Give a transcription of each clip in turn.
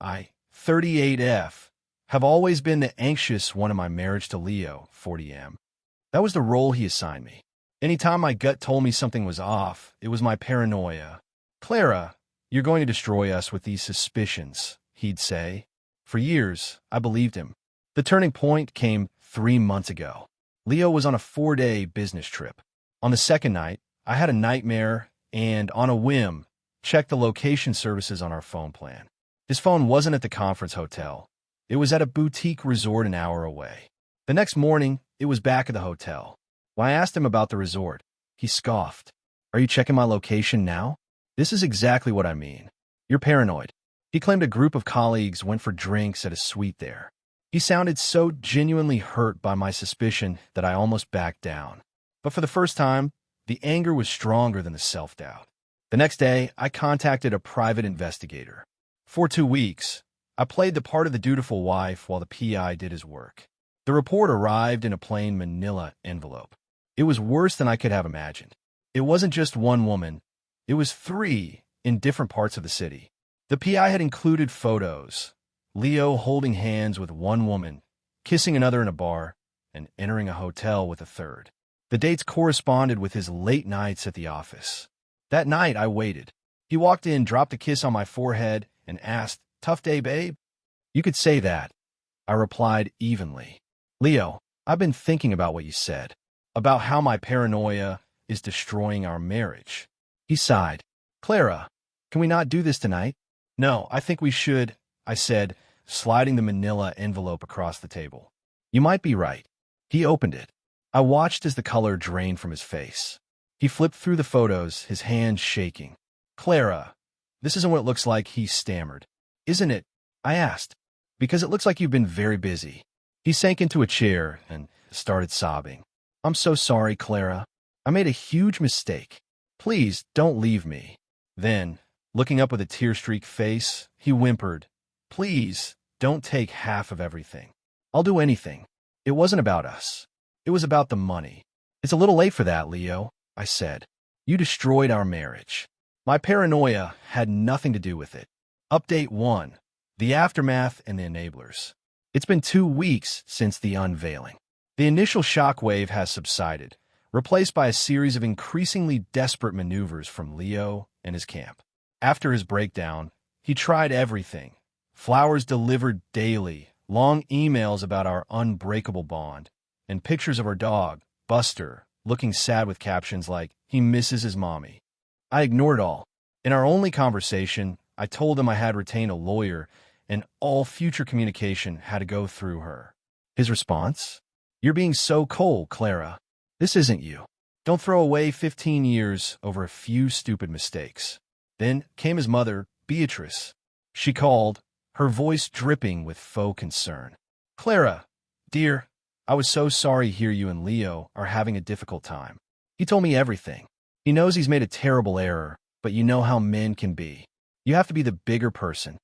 I, 38F, have always been the anxious one in my marriage to Leo, 40M. That was the role he assigned me. Anytime my gut told me something was off, it was my paranoia. Clara, you're going to destroy us with these suspicions, he'd say. For years, I believed him. The turning point came 3 months ago. Leo was on a 4-day business trip. On the second night, I had a nightmare and, on a whim, checked the location services on our phone plan. His phone wasn't at the conference hotel. It was at a boutique resort an hour away. The next morning, it was back at the hotel. When I asked him about the resort, he scoffed. Are you checking my location now? This is exactly what I mean. You're paranoid. He claimed a group of colleagues went for drinks at a suite there. He sounded so genuinely hurt by my suspicion that I almost backed down. But for the first time, the anger was stronger than the self-doubt. The next day, I contacted a private investigator. For 2 weeks, I played the part of the dutiful wife while the PI did his work. The report arrived in a plain manila envelope. It was worse than I could have imagined. It wasn't just one woman. It was 3 in different parts of the city. The PI had included photos. Leo holding hands with one woman, kissing another in a bar, and entering a hotel with a third. The dates corresponded with his late nights at the office. That night, I waited. He walked in, dropped a kiss on my forehead, and asked, "Tough day, babe?" "You could say that," I replied evenly. "Leo, I've been thinking about what you said, about how my paranoia is destroying our marriage." He sighed. "Clara, can we not do this tonight?" "No, I think we should," I said, sliding the manila envelope across the table. "You might be right." He opened it. I watched as the color drained from his face. He flipped through the photos, his hands shaking. "Clara, this isn't what it looks like," he stammered. "Isn't it?" I asked. "Because it looks like you've been very busy." He sank into a chair and started sobbing. "I'm so sorry, Clara. I made a huge mistake. Please don't leave me." Then, looking up with a tear-streaked face, he whimpered, "Please don't take half of everything. I'll do anything." It wasn't about us. It was about the money. "It's a little late for that, Leo," I said. "You destroyed our marriage." My paranoia had nothing to do with it. Update 1. The aftermath and the enablers. It's been 2 weeks since the unveiling. The initial shockwave has subsided, replaced by a series of increasingly desperate maneuvers from Leo and his camp. After his breakdown, he tried everything. Flowers delivered daily, long emails about our unbreakable bond, and pictures of our dog, Buster, looking sad with captions like, "He misses his mommy." I ignored it all. In our only conversation, I told him I had retained a lawyer and all future communication had to go through her. His response? "You're being so cold, Clara. This isn't you. Don't throw away 15 years over a few stupid mistakes." Then came his mother, Beatrice. She called, her voice dripping with faux concern. "Clara, dear, I was so sorry to hear you and Leo are having a difficult time. He told me everything. He knows he's made a terrible error, but you know how men can be. You have to be the bigger person."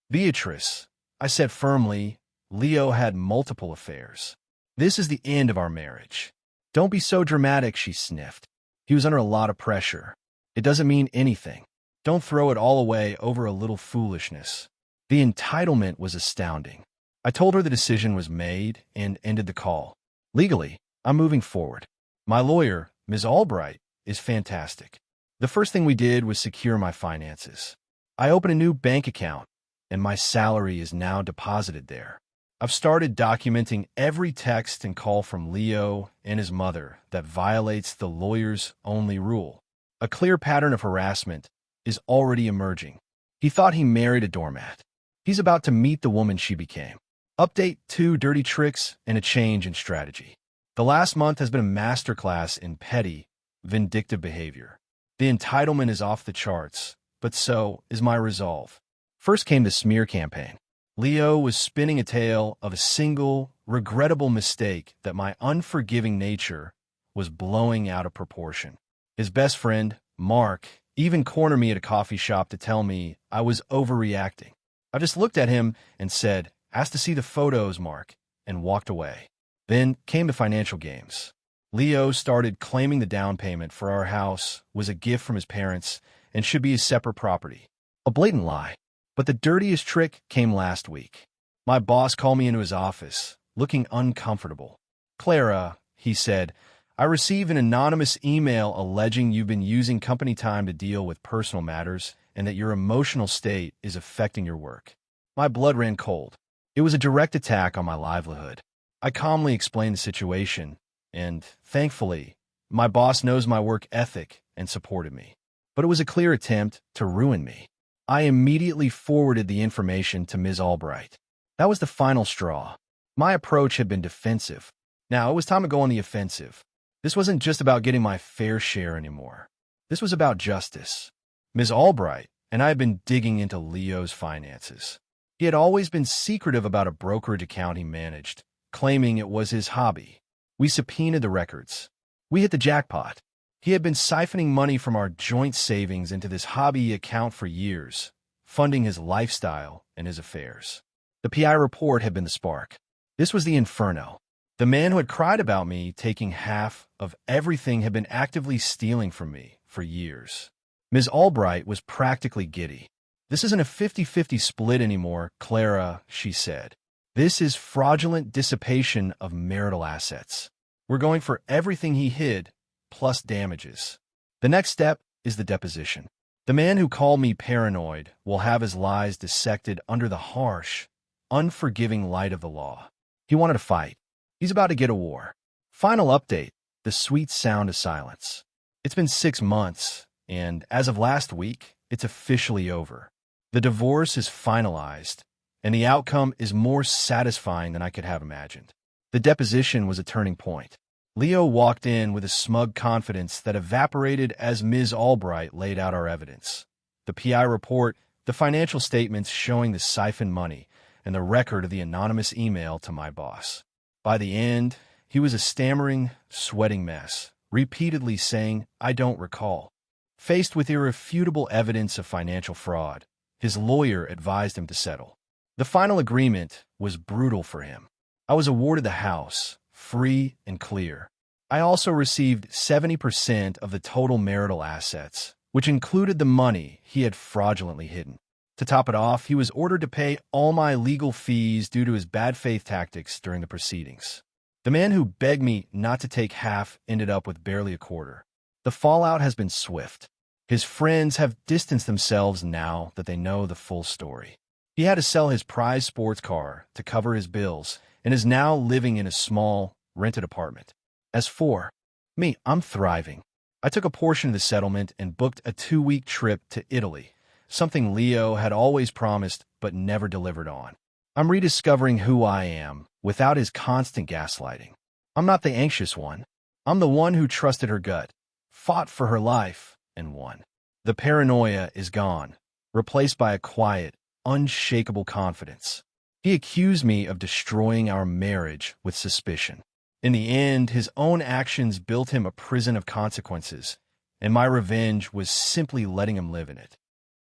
"Beatrice," I said firmly, "Leo had multiple affairs. This is the end of our marriage." "Don't be so dramatic," she sniffed. "He was under a lot of pressure. It doesn't mean anything. Don't throw it all away over a little foolishness." The entitlement was astounding. I told her the decision was made and ended the call. Legally, I'm moving forward. My lawyer, Ms. Albright, is fantastic. The first thing we did was secure my finances. I opened a new bank account, and my salary is now deposited there. I've started documenting every text and call from Leo and his mother that violates the lawyer's only rule. A clear pattern of harassment is already emerging. He thought he married a doormat. He's about to meet the woman she became. Update 2 dirty tricks and a change in strategy. The last month has been a masterclass in petty, vindictive behavior. The entitlement is off the charts, but so is my resolve. First came the smear campaign. Leo was spinning a tale of a single, regrettable mistake that my unforgiving nature was blowing out of proportion. His best friend, Mark, even cornered me at a coffee shop to tell me I was overreacting. I just looked at him and said, "Ask to see the photos, Mark," and walked away. Then came the financial games. Leo started claiming the down payment for our house was a gift from his parents and should be his separate property. A blatant lie. But the dirtiest trick came last week. My boss called me into his office, looking uncomfortable. "Clara," he said, "I received an anonymous email alleging you've been using company time to deal with personal matters and that your emotional state is affecting your work." My blood ran cold. It was a direct attack on my livelihood. I calmly explained the situation, and, thankfully, my boss knows my work ethic and supported me. But it was a clear attempt to ruin me. I immediately forwarded the information to Ms. Albright. That was the final straw. My approach had been defensive. Now it was time to go on the offensive. This wasn't just about getting my fair share anymore. This was about justice. Ms. Albright and I had been digging into Leo's finances. He had always been secretive about a brokerage account he managed, claiming it was his hobby. We subpoenaed the records. We hit the jackpot. He had been siphoning money from our joint savings into this hobby account for years, funding his lifestyle and his affairs. The PI report had been the spark. This was the inferno. The man who had cried about me taking half of everything had been actively stealing from me for years. Ms. Albright was practically giddy. "This isn't a 50-50 split anymore, Clara," she said. "This is fraudulent dissipation of marital assets. We're going for everything he hid, plus damages. The next step is the deposition. The man who called me paranoid will have his lies dissected under the harsh, unforgiving light of the law. He wanted to fight. He's about to get a war." Final update, the sweet sound of silence. It's been 6 months, and as of last week, it's officially over. The divorce is finalized, and the outcome is more satisfying than I could have imagined. The deposition was a turning point. Leo walked in with a smug confidence that evaporated as Ms. Albright laid out our evidence. The PI report, the financial statements showing the siphoned money, and the record of the anonymous email to my boss. By the end, he was a stammering, sweating mess, repeatedly saying, "I don't recall." Faced with irrefutable evidence of financial fraud, his lawyer advised him to settle. The final agreement was brutal for him. I was awarded the house, free and clear. I also received 70% of the total marital assets, which included the money he had fraudulently hidden. To top it off, he was ordered to pay all my legal fees due to his bad faith tactics during the proceedings. The man who begged me not to take half ended up with barely a quarter. The fallout has been swift. His friends have distanced themselves now that they know the full story. He had to sell his prized sports car to cover his bills and is now living in a small, rented apartment. As for me, I'm thriving. I took a portion of the settlement and booked a 2-week trip to Italy, something Leo had always promised but never delivered on. I'm rediscovering who I am without his constant gaslighting. I'm not the anxious one. I'm the one who trusted her gut, fought for her life, and won. The paranoia is gone, replaced by a quiet, unshakable confidence. He accused me of destroying our marriage with suspicion. In the end, his own actions built him a prison of consequences, and my revenge was simply letting him live in it.